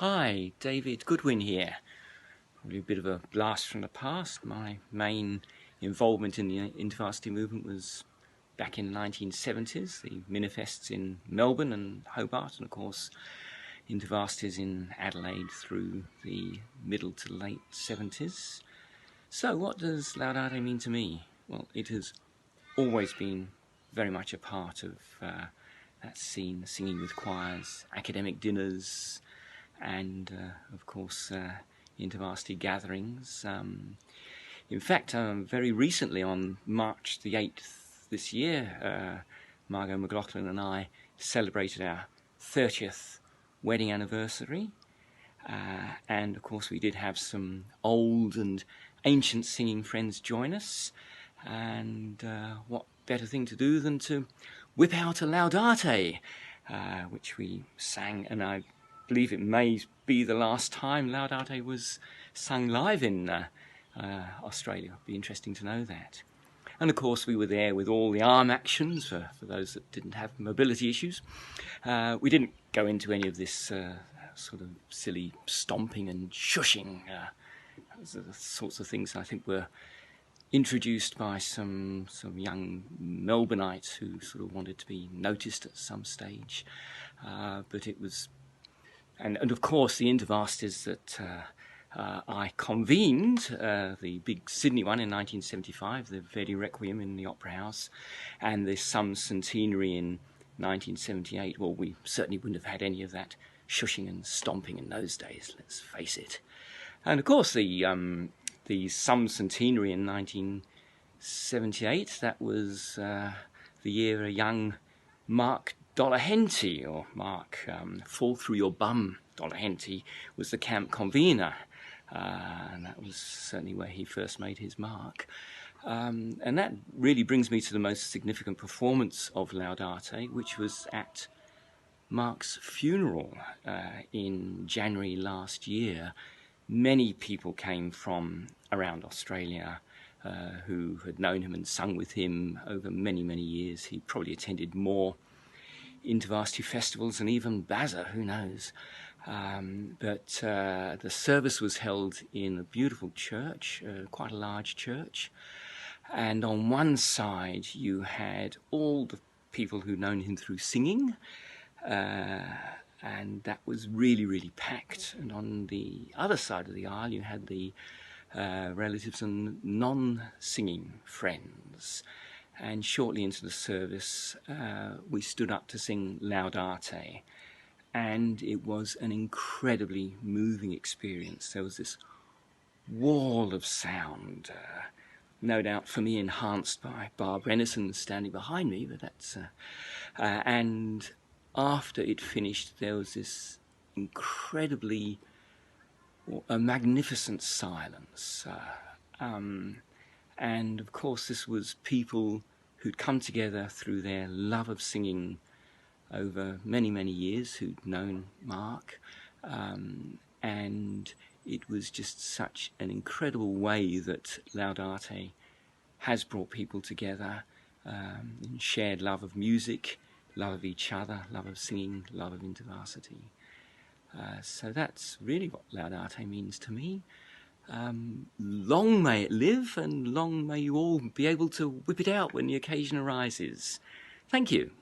Hi, David Goodwin here. Probably a bit of a blast from the past. My main involvement in the InterVarsity movement was back in the 1970s, the Minifests in Melbourne and Hobart, and of course InterVarsities in Adelaide through the middle to late 70s. So what does Laudate mean to me? Well, it has always been very much a part of that scene, singing with choirs, academic dinners, and of course InterVarsity gatherings. In fact, very recently on March the 8th this year, Margot McLaughlin and I celebrated our 30th wedding anniversary, and of course we did have some old and ancient singing friends join us, and what better thing to do than to whip out a Laudate, which we sang, and I believe it may be the last time Laudate was sung live in Australia. It'd be interesting to know that. And of course we were there with all the arm actions for those that didn't have mobility issues. We didn't go into any of this sort of silly stomping and shushing, the sorts of things I think were introduced by some young Melbourneites who sort of wanted to be noticed at some stage. But it was, and of course the InterVarsities that I convened, the big Sydney one in 1975, the Verdi Requiem in the Opera House, and the Some Centenary in 1978. Well, we certainly wouldn't have had any of that shushing and stomping in those days, let's face it. And of course the Some Centenary in 1978, that was the year a young Mark Dolahenty, or Mark Fall Through Your Bum Dolahenty, was the camp convener, and that was certainly where he first made his mark. And that really brings me to the most significant performance of Laudate, which was at Mark's funeral in January last year. Many people came from around Australia who had known him and sung with him over many, many years. He probably attended more InterVarsity festivals and even Baza, who knows. But the service was held in a beautiful church, quite a large church. And on one side you had all the people who'd known him through singing, and that was really, really packed. And on the other side of the aisle you had the relatives and non-singing friends. And shortly into the service we stood up to sing Laudate, and it was an incredibly moving experience. There was this wall of sound, no doubt for me enhanced by Barb Renison standing behind me, but that's and after it finished there was this incredibly magnificent silence, and of course this was people who'd come together through their love of singing over many, many years, who'd known Mark, and it was just such an incredible way that Laudate has brought people together in shared love of music, love of each other, love of singing, love of InterVarsity. So that's really what Laudate means to me. Long may it live, and long may you all be able to whip it out when the occasion arises. Thank you.